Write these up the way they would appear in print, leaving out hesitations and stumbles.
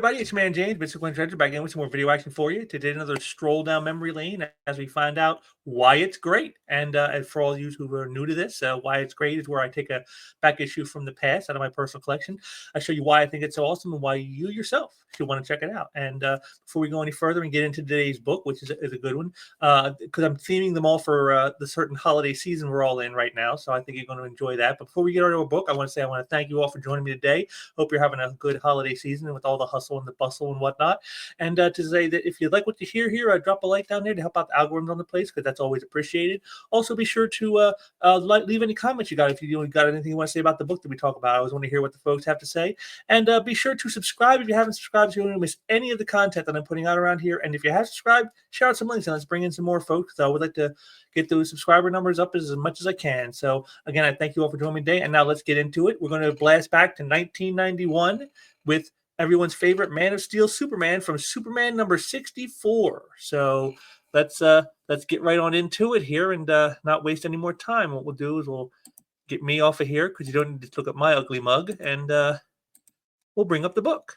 everybody? It's your man James, Mr. Glenn Treasure, back in with some more video action for you. Today, another stroll down memory lane as we find out why it's great. And for all you who are new to this, why it's great is where I take a back issue from the past out of my personal collection. I show you why I think it's so awesome and why you yourself should want to check it out. And before we go any further and get into today's book, which is a good one, because I'm theming them all for the certain holiday season we're all in right now. So I think you're going to enjoy that. But before we get into our book, I want to thank you all for joining me today. Hope you're having a good holiday season with all the hustle and the bustle and whatnot. And to say that if you like what you hear here, drop a like down there to help out the algorithms on the place, because that's always appreciated. Also, be sure to leave any comments you got if you got anything you want to say about the book that we talk about. I always want to hear what the folks have to say. And be sure to subscribe if you haven't subscribed, so you don't miss any of the content that I'm putting out around here. And if you have subscribed, share out some links and let's bring in some more folks. So I would like to get those subscriber numbers up as much as I can. So again, I thank you all for joining me today. And now let's get into it. We're going to blast back to 1991 with everyone's favorite Man of Steel Superman from Superman number 64. So let's get right on into it here and not waste any more time. What we'll do is we'll get me off of here, because you don't need to look at my ugly mug, and we'll bring up the book.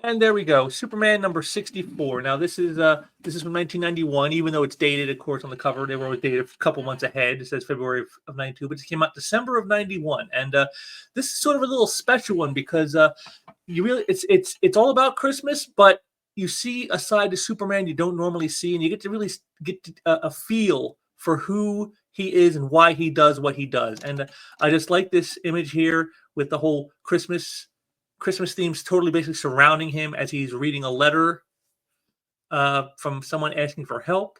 And there we go, Superman number 64. Now this is from 1991, even though it's dated, of course, on the cover. They were always dated a couple months ahead. It says February of 92, but it came out December of 91. And this is sort of a little special one because it's all about Christmas, but you see a side to Superman you don't normally see, and you get to really get a feel for who he is and why he does what he does. And I just like this image here with the whole Christmas themes totally basically surrounding him as he's reading a letter from someone asking for help.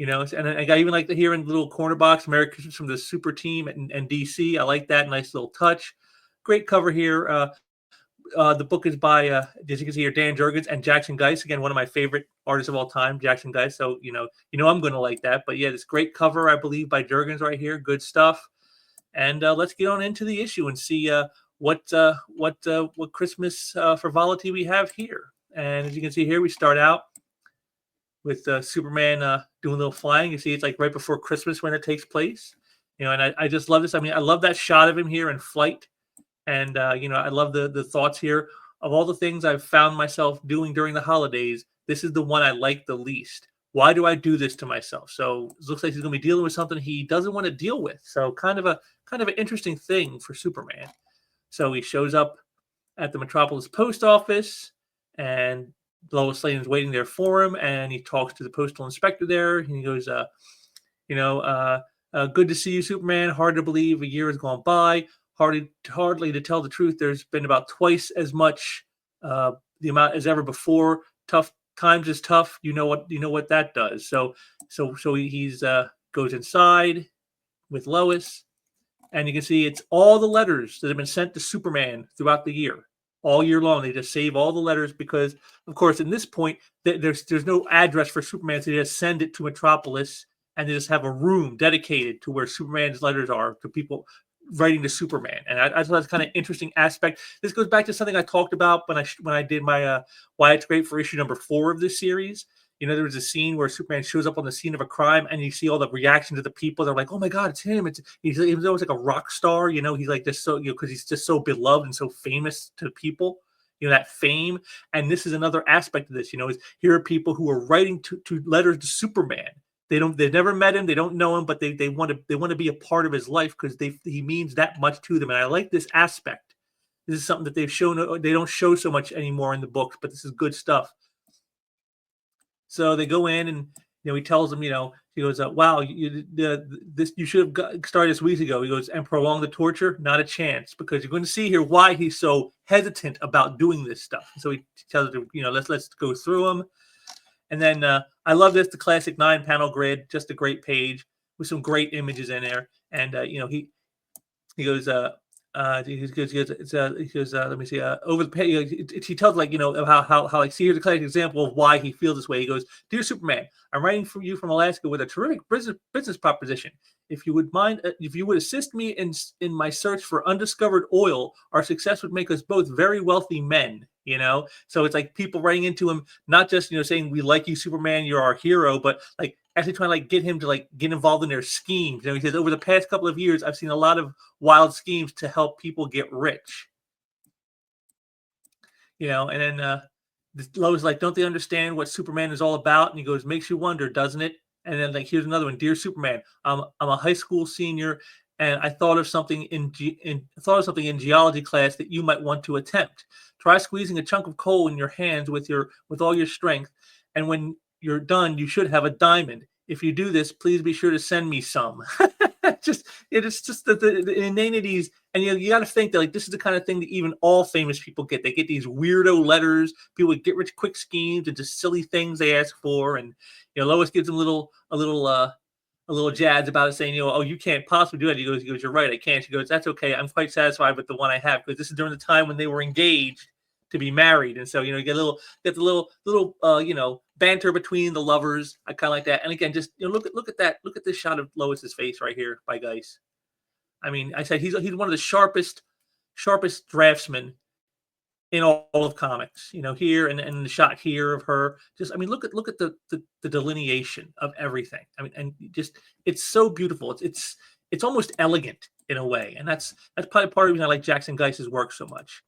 And I even like to hear in the little corner box, Merry Christmas from the super team and DC. I like that. Nice little touch. Great cover here. The book is by, as you can see here, Dan Jurgens and Jackson Geist. Again, one of my favorite artists of all time, Jackson Geist. So, I'm going to like that. But yeah, this great cover, I believe, by Jurgens right here. Good stuff. And let's get on into the issue and see what Christmas frivolity we have here. And as you can see here, we start out with Superman doing a little flying. You see, it's like right before Christmas when it takes place. And I just love this. I mean, I love that shot of him here in flight. And, I love the thoughts here. Of all the things I've found myself doing during the holidays, this is the one I like the least. Why do I do this to myself? So it looks like he's going to be dealing with something he doesn't want to deal with. So kind of an interesting thing for Superman. So he shows up at the Metropolis post office, and Lois Lane is waiting there for him, and he talks to the postal inspector there, and he goes, good to see you, Superman. Hard to believe a year has gone by. Hardly to tell the truth, there's been about twice as much the amount as ever before. Tough times is tough. You know what that does. So he's goes inside with Lois, and you can see it's all the letters that have been sent to Superman throughout the year, all year long. They just save all the letters because, of course, in this point, there's no address for Superman, so they just send it to Metropolis, and they just have a room dedicated to where Superman's letters are to people writing to Superman. And I thought that's kind of interesting aspect. This goes back to something I talked about when I did my Why It's Great for issue number 4 of this series. There was a scene where Superman shows up on the scene of a crime, and you see all the reactions of the people. They're like, "Oh my God, it's him!" He's always like a rock star. He's like just so because he's just so beloved and so famous to people. That fame. And this is another aspect of this. Is here are people who are writing to letters to Superman. They've never met him. They don't know him, but they want to be a part of his life because he means that much to them. And I like this aspect. This is something that they've shown. They don't show so much anymore in the books, but this is good stuff. So they go in, and he tells them, he goes, "Wow, you should have started this weeks ago." He goes, "And prolong the torture? Not a chance, because you're going to see here why he's so hesitant about doing this stuff." So he tells them, let's go through them. And then I love this, the classic 9-panel grid, just a great page with some great images in there. And he goes, let me see, over the page, he tells how like, see, here's a classic example of why he feels this way. He goes, "Dear Superman, I'm writing for you from Alaska with a terrific business proposition. If you would assist me in my search for undiscovered oil, our success would make us both very wealthy men." you know? So it's like people writing into him, not just, saying, we like you, Superman, you're our hero, but like actually trying to like get him to like get involved in their schemes. He says, over the past couple of years, I've seen a lot of wild schemes to help people get rich, and then Lois like, don't they understand what Superman is all about? And he goes, makes you wonder, doesn't it? And then like, here's another one, dear Superman, I'm a high school senior, and I thought of something in geology class that you might want to attempt. Try squeezing a chunk of coal in your hands with all your strength, and when you're done, you should have a diamond. If you do this, please be sure to send me some. just it is just the inanities, and you got to think that like this is the kind of thing that even all famous people get. They get these weirdo letters, people with get rich quick schemes and just silly things they ask for, and Lois gives them a little jazz about it, saying, oh, you can't possibly do that. He goes, you're right, I can't. She goes, that's okay. I'm quite satisfied with the one I have, because this is during the time when they were engaged to be married, and so you get the little banter between the lovers. I kind of like that. And again, just look at that. Look at this shot of Lois's face right here by Geis. I mean, I said he's one of the sharpest draftsmen in all of comics. Here and the shot here of her. Just, I mean, look at the delineation of everything. I mean, and just it's so beautiful. It's almost elegant in a way, and that's probably part of the reason I like Jackson Geis's work so much.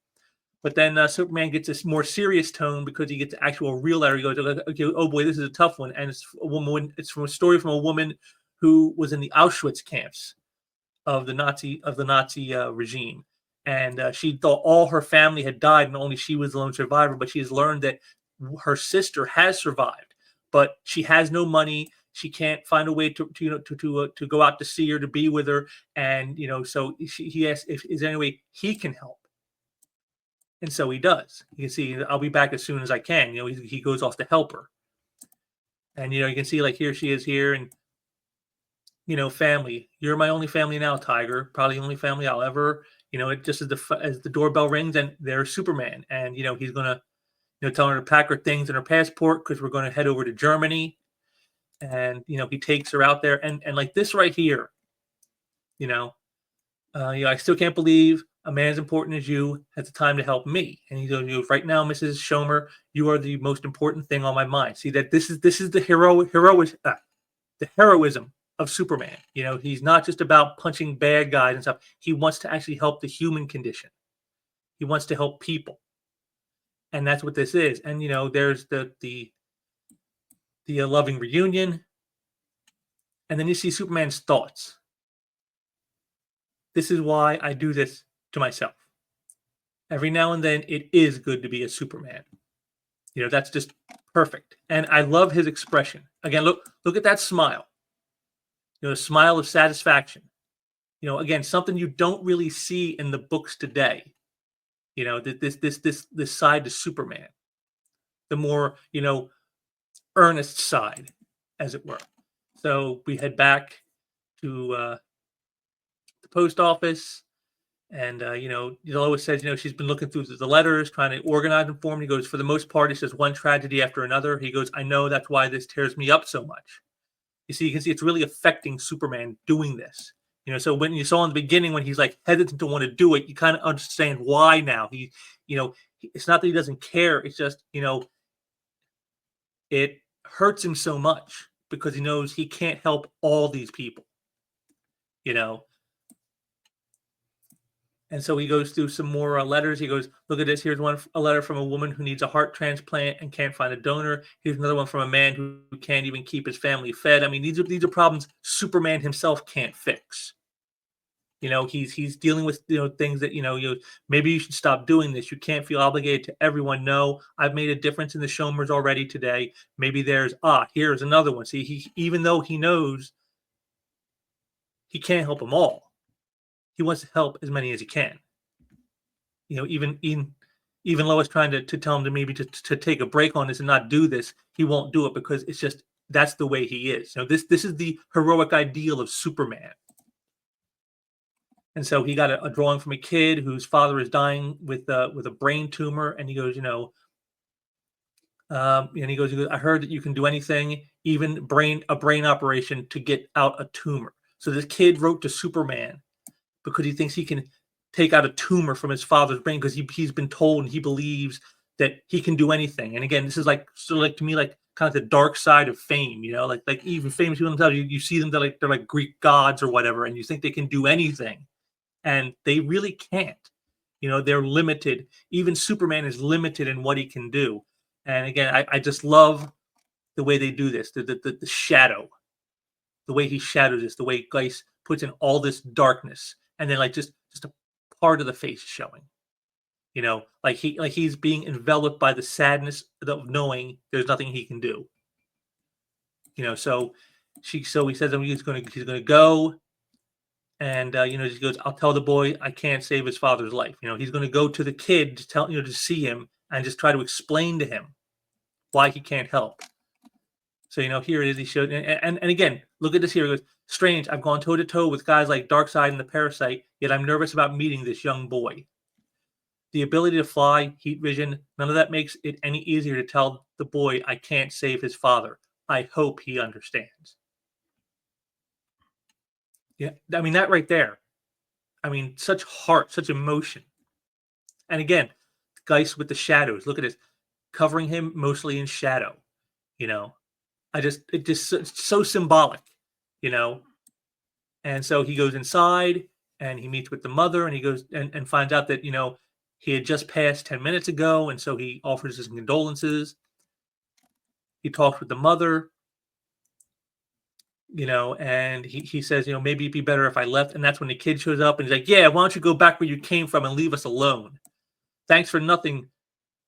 But then Superman gets this more serious tone because he gets actual real letter. He goes, okay, oh boy, this is a tough one, and it's a woman. It's from a story from a woman who was in the Auschwitz camps of the Nazi regime, and she thought all her family had died, and only she was the lone survivor. But she has learned that her sister has survived, but she has no money. She can't find a way to go out to see her, to be with her, and so he asks if is there any way he can help. And so he does. You can see, I'll be back as soon as I can. He goes off to help her. And, you can see, like, here she is here. And, family. You're my only family now, Tiger. Probably the only family I'll ever, it just as the doorbell rings, and there's Superman. And, he's going to, tell her to pack her things and her passport, because we're going to head over to Germany. And, he takes her out there. And like this right here, I still can't believe a man as important as you has the time to help me. And he goes, right now, Mrs. Schomer, you are the most important thing on my mind. See that this is the the heroism of Superman. He's not just about punching bad guys and stuff. He wants to actually help the human condition. He wants to help people, and that's what this is. And there's the loving reunion, and then you see Superman's thoughts. This is why I do this to myself. Every now and then, it is good to be a Superman. That's just perfect. And I love his expression. Again, look at that smile. A smile of satisfaction. Again, something you don't really see in the books today. This side to Superman, the more earnest side, as it were. So we head back to the post office. And, Lois says, she's been looking through the letters, trying to organize them for him. He goes, for the most part, he says, one tragedy after another. He goes, I know, that's why this tears me up so much. You can see it's really affecting Superman doing this. So when you saw in the beginning, when he's like hesitant to want to do it, you kind of understand why now. It's not that he doesn't care. It's just, it hurts him so much because he knows he can't help all these people, And so he goes through some more letters. He goes, look at this. Here's a letter from a woman who needs a heart transplant and can't find a donor. Here's another one from a man who can't even keep his family fed. I mean, these are problems Superman himself can't fix. He's dealing with things that maybe you should stop doing this. You can't feel obligated to everyone. No, I've made a difference in the Shomers already today. Maybe here's another one. See, even though he knows he can't help them all, he wants to help as many as he can. Even Lois trying to tell him to maybe to take a break on this and not do this, he won't do it because it's just that's the way he is. This is the heroic ideal of Superman. And so he got a drawing from a kid whose father is dying with a brain tumor, and he goes, and he goes, I heard that you can do anything, even a brain operation to get out a tumor. So this kid wrote to Superman because he thinks he can take out a tumor from his father's brain because he's been told and he believes that he can do anything. And again, this is like sort of like to me like kind of the dark side of fame, like even famous people themselves, you see them, they're like Greek gods or whatever, and you think they can do anything, and they really can't. They're limited. Even Superman is limited in what he can do. And again, I just love the way they do this, the shadow, the way he shadows this, the way Geist puts in all this darkness, and then like just a part of the face showing. He's being enveloped by the sadness of knowing there's nothing he can do. So he says that he's gonna go, and he goes, I'll tell the boy I can't save his father's life. He's gonna go to the kid to tell to see him and just try to explain to him why he can't help. So here it is. He showed, and again, look at this here. He goes, strange. I've gone toe to toe with guys like Darkseid and the Parasite, yet I'm nervous about meeting this young boy. The ability to fly, heat vision, none of that makes it any easier to tell the boy I can't save his father. I hope he understands. Yeah, I mean that right there. I mean, such heart, such emotion. And again, Geist with the shadows. Look at this, covering him mostly in shadow. You know, it's so symbolic. You know, and so he goes inside and he meets with the mother, and he goes and finds out that he had just passed 10 minutes ago, and so he offers his condolences. He talks with the mother, and he says, maybe it'd be better if I left. And that's when the kid shows up and he's like, yeah, why don't you go back where you came from and leave us alone? Thanks for nothing,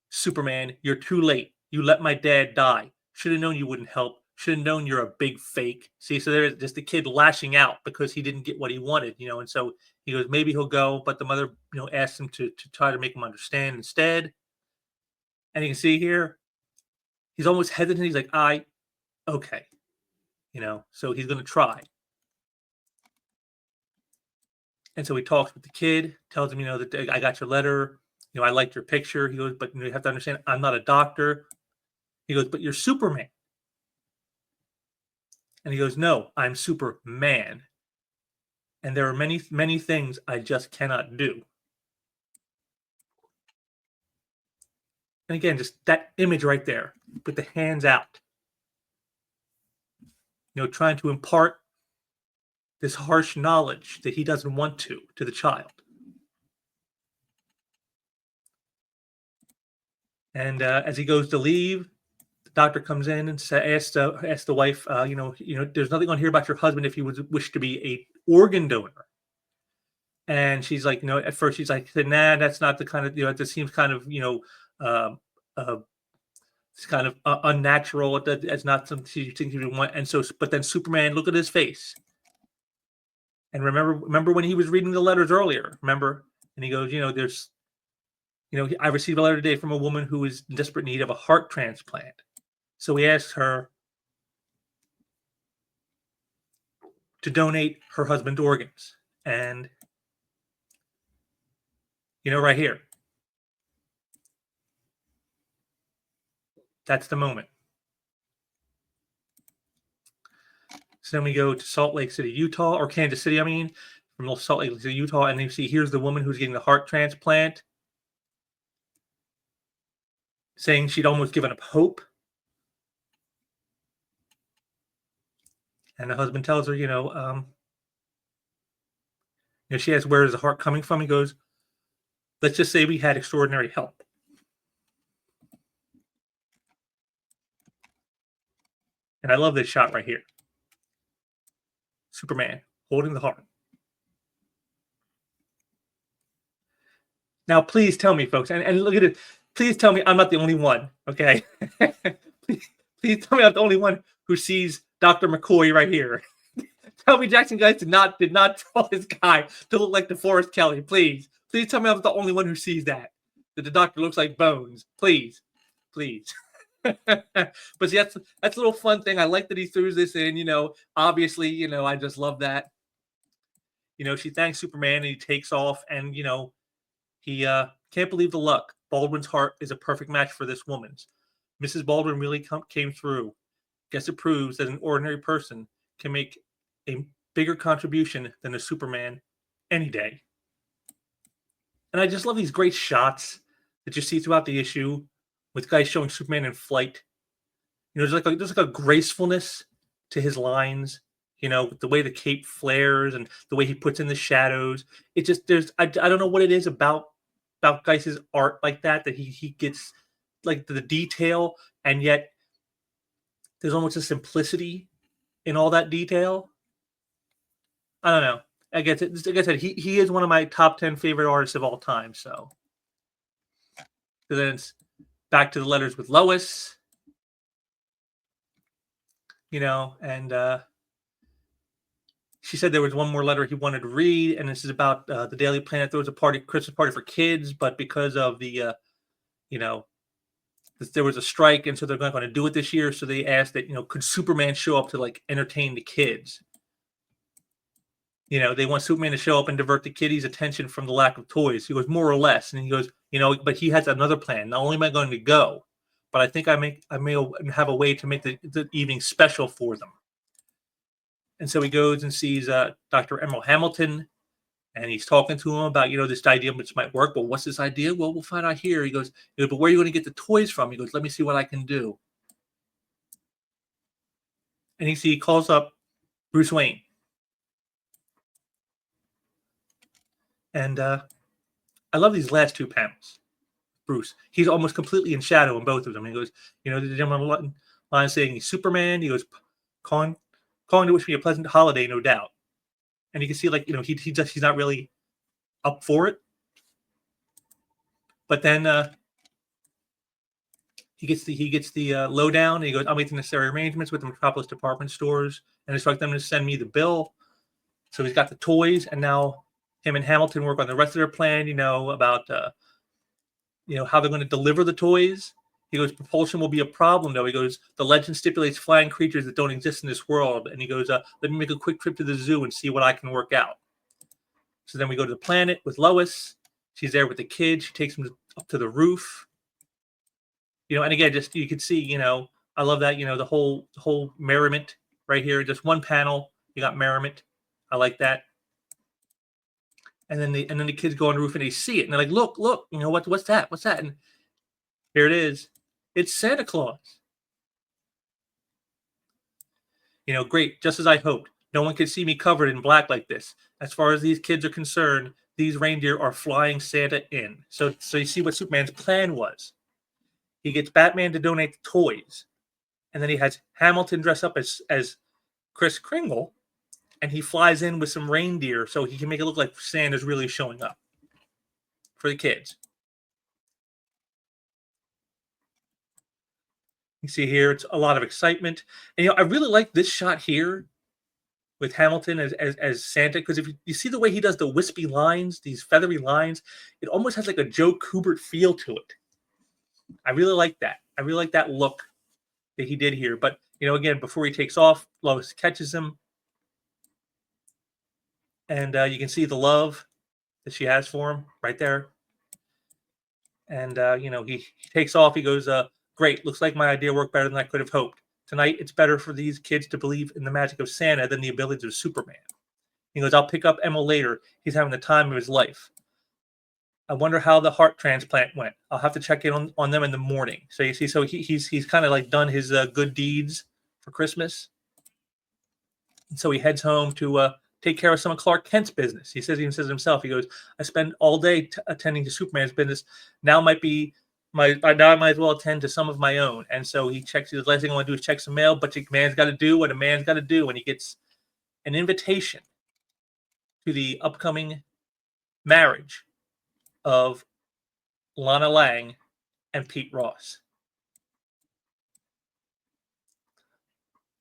Superman. You're too late. You let my dad die. Should have known you wouldn't help. Should have known you're a big fake. See, so there's just the kid lashing out because he didn't get what he wanted, and so he goes, maybe he'll go, but the mother, asks him to try to make him understand instead. And you can see here, he's almost hesitant. He's like, okay, so he's going to try. And so he talks with the kid, tells him, that I got your letter. I liked your picture. He goes, but you have to understand, I'm not a doctor. He goes, but you're Superman. And he goes, no, I'm Superman. And there are many, many things I just cannot do. And again, just that image right there with the hands out, trying to impart this harsh knowledge that he doesn't want to the child. And as he goes to leave, the doctor comes in and asks the wife, there's nothing on here about your husband if he would wish to be a organ donor. And she's like, at first she's like, nah, that's not the kind of, it just seems kind of, it's kind of unnatural. It's not something she thinks you want. And so, but then Superman, look at his face. And remember when he was reading the letters earlier, remember? And he goes, I received a letter today from a woman who is in desperate need of a heart transplant. So he asks her to donate her husband's organs. And, right here, that's the moment. So then we go to Salt Lake City, Utah, or Kansas City, from Salt Lake City, Utah. And you see, here's the woman who's getting the heart transplant, saying she'd almost given up hope. And the husband tells her, she asks, where is the heart coming from? He goes, let's just say we had extraordinary help. And I love this shot right here. Superman holding the heart. Now, please tell me, folks, and look at it. Please tell me I'm not the only one, okay? please tell me I'm the only one who sees Dr. McCoy right here. Tell me Jackson Guys did not draw this guy to look like DeForest Kelly. Please tell me I'm the only one who sees that the doctor looks like Bones. Please. But see, that's a little fun thing. I like that he threw this in. Obviously, I just love that. She thanks Superman and he takes off, and he can't believe the luck. Baldwin's heart is a perfect match for this woman's. Mrs. Baldwin really came through. Guess it proves that an ordinary person can make a bigger contribution than a Superman any day. And I just love these great shots that you see throughout the issue with guys showing Superman in flight. There's like a gracefulness to his lines. The way the cape flares and the way he puts in the shadows. It just I don't know what it is about Geis's art like that he gets like the detail, and yet there's almost a simplicity in all that detail. I don't know. I guess like I said, he is one of my top 10 favorite artists of all time. So then it's back to the letters with Lois, and she said there was one more letter he wanted to read, and this is about the Daily Planet. There was a Christmas party for kids, but because of you know, there was a strike, and so they're not going to do it this year. So they asked that, could Superman show up to like entertain the kids? They want Superman to show up and divert the kiddies' attention from the lack of toys. He goes, more or less, and he goes, but he has another plan. Not only am I going to go, but I think I may have a way to make the evening special for them. And so he goes and sees Dr. Emerald Hamilton, and he's talking to him about, this idea which might work. But what's this idea? Well, we'll find out here. He goes, but where are you going to get the toys from? He goes, let me see what I can do. And he calls up Bruce Wayne. And I love these last two panels. Bruce, he's almost completely in shadow in both of them. He goes, the gentleman line saying he's Superman. He goes, calling to wish me a pleasant holiday, no doubt. And you can see, like, he's not really up for it. But then he gets the lowdown, and he goes, I'll make the necessary arrangements with the Metropolis department stores and instruct them to send me the bill. So he's got the toys, and now him and Hamilton work on the rest of their plan, about how they're going to deliver the toys. He goes, propulsion will be a problem, though. He goes, the legend stipulates flying creatures that don't exist in this world. And he goes, let me make a quick trip to the zoo and see what I can work out. So then we go to the planet with Lois. She's there with the kid. She takes him up to the roof. And again, just you can see, I love that, the whole merriment right here. Just one panel, you got merriment. I like that. And then the kids go on the roof and they see it and they're like, look, what's that? What's that? And here it is. It's Santa Claus. Great. Just as I hoped. No one could see me covered in black like this. As far as these kids are concerned, these reindeer are flying Santa in. So you see what Superman's plan was. He gets Batman to donate the toys. And then he has Hamilton dress up as Kris Kringle. And he flies in with some reindeer so he can make it look like Santa's really showing up for the kids. You see here, it's a lot of excitement. And I really like this shot here with Hamilton as Santa, because if you see the way he does the wispy lines, these feathery lines, it almost has like a Joe Kubert feel to it. I really like that. I really like that look that he did here. But, again, before he takes off, Lois catches him. And you can see the love that she has for him right there. And, he takes off. He goes, great. Looks like my idea worked better than I could have hoped. Tonight, it's better for these kids to believe in the magic of Santa than the abilities of Superman. He goes, I'll pick up Emma later. He's having the time of his life. I wonder how the heart transplant went. I'll have to check in on them in the morning. So you see, he's kind of like done his good deeds for Christmas. And so he heads home to take care of some of Clark Kent's business. He says himself, he goes, I spend all day attending to Superman's business. Now I might as well attend to some of my own. And so he checks, the last thing I want to do is check some mail, but a man's got to do what a man's got to do. And he gets an invitation to the upcoming marriage of Lana Lang and Pete Ross.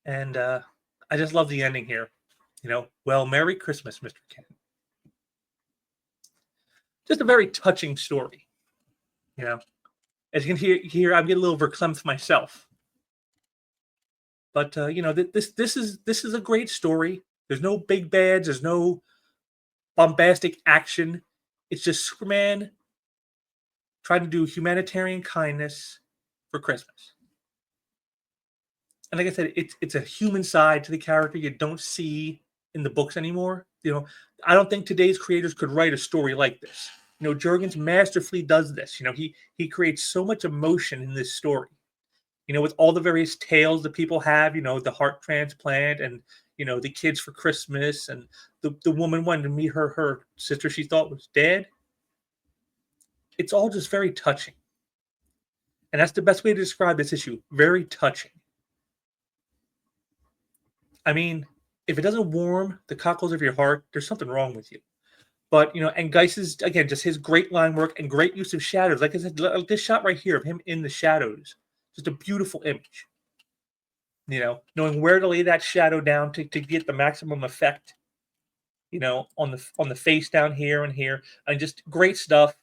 And I just love the ending here. Well, Merry Christmas, Mr. Kent. Just a very touching story. As you can hear, I'm getting a little verklempt myself. But this is a great story. There's no big bads. There's no bombastic action. It's just Superman trying to do humanitarian kindness for Christmas. And like I said, it's a human side to the character you don't see in the books anymore. I don't think today's creators could write a story like this. Jurgens masterfully does this. He creates so much emotion in this story. With all the various tales that people have. The heart transplant, and the kids for Christmas, and the woman wanted to meet her sister she thought was dead. It's all just very touching, and that's the best way to describe this issue. Very touching. I mean, if it doesn't warm the cockles of your heart, there's something wrong with you. But and Geis's, again, just his great line work and great use of shadows. Like I said, like this shot right here of him in the shadows, just a beautiful image. Knowing where to lay that shadow down to get the maximum effect. On the face down here and here, and just great stuff.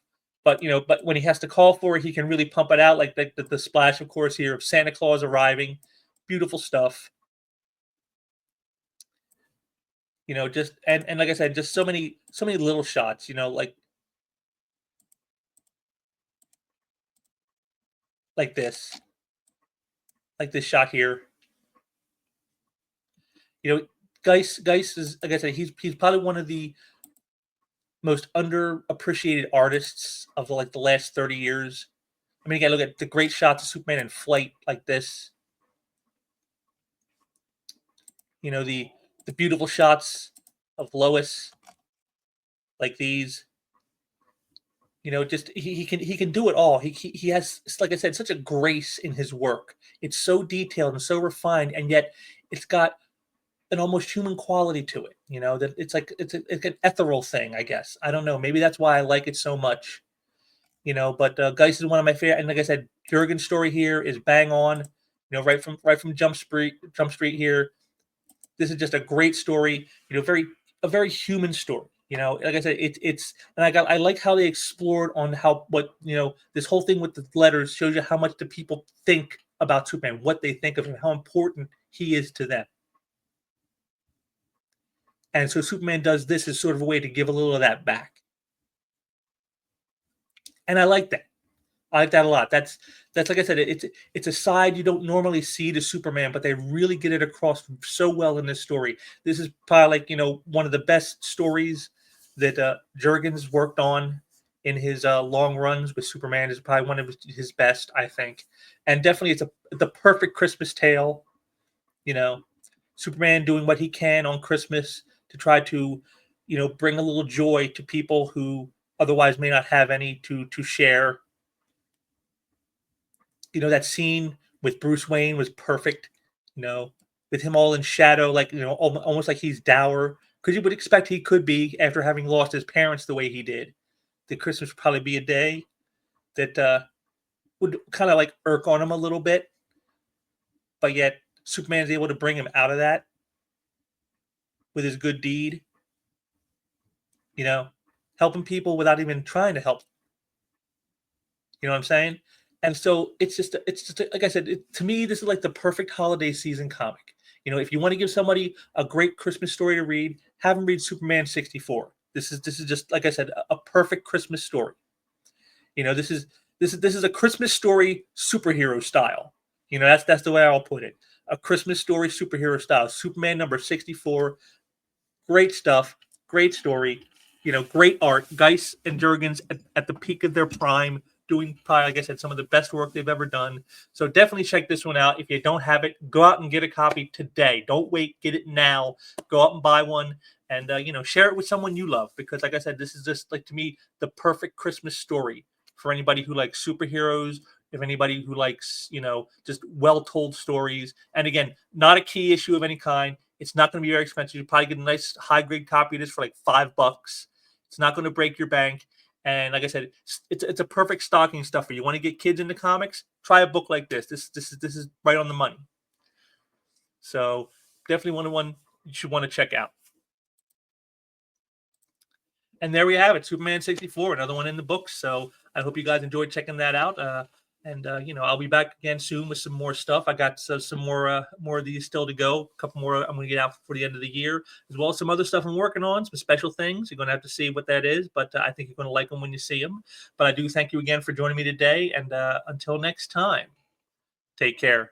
But when he has to call for it, he can really pump it out, like the splash, of course, here of Santa Claus arriving. Beautiful stuff. Just and like I said, just so many little shots. Like this, shot here. You know, Geis is, like I said, he's probably one of the most underappreciated artists of the last 30 years. I mean, again, look at the great shots of Superman in flight like this. The beautiful shots of Lois like these. Just he can do it all. He has, like I said, such a grace in his work. It's so detailed and so refined, and yet it's got an almost human quality to it. That it's an ethereal thing. I guess I don't know. Maybe that's why I like it so much. But Geist is one of my favorite. And like I said, Jurgen's story here is bang on. Right from Jump Street here. This is just a great story. A very human story. Like I said, it's and I like how they explored on how what this whole thing with the letters shows you how much the people think about Superman, what they think of him, how important he is to them. And so Superman does this as sort of a way to give a little of that back. And I like that. I like that a lot. That's like I said, it's a side you don't normally see to Superman, but they really get it across so well in this story. This is probably one of the best stories that Jurgens worked on in his long runs with Superman. Is probably one of his best, I think, and definitely it's the perfect Christmas tale. Superman doing what he can on Christmas to try to bring a little joy to people who otherwise may not have any to share. That scene with Bruce Wayne was perfect. With him all in shadow, like almost like he's dour, because you would expect he could be after having lost his parents the way he did. That Christmas would probably be a day that would kind of like irk on him a little bit, but yet Superman's able to bring him out of that with his good deed. Helping people without even trying to help. You know what I'm saying? And so it's just like I said, to me, this is like the perfect holiday season comic. If you want to give somebody a great Christmas story to read, have them read Superman 64. This is just, like I said, a perfect Christmas story. This is a Christmas story superhero style. That's the way I'll put it. A Christmas story superhero style. Superman number 64. Great stuff. Great story. Great art. Geis and Jurgens at the peak of their prime, doing probably, like I said, some of the best work they've ever done. So definitely check this one out. If you don't have it, go out and get a copy today. Don't wait. Get it now. Go out and buy one, and share it with someone you love, because, like I said, this is just, like, to me, the perfect Christmas story for anybody who likes superheroes. If anybody who likes, just well-told stories. And again, not a key issue of any kind. It's not going to be very expensive. You probably get a nice high-grade copy of this for like $5. It's not going to break your bank. And like I said, it's a perfect stocking stuffer. You want to get kids into comics? Try a book like this. This is right on the money. So definitely one you should want to check out. And there we have it, Superman 64, another one in the books. So I hope you guys enjoyed checking that out. And I'll be back again soon with some more stuff. I got some more of these still to go. A couple more I'm going to get out before the end of the year, as well as some other stuff I'm working on, some special things. You're going to have to see what that is, but I think you're going to like them when you see them. But I do thank you again for joining me today, and until next time, take care.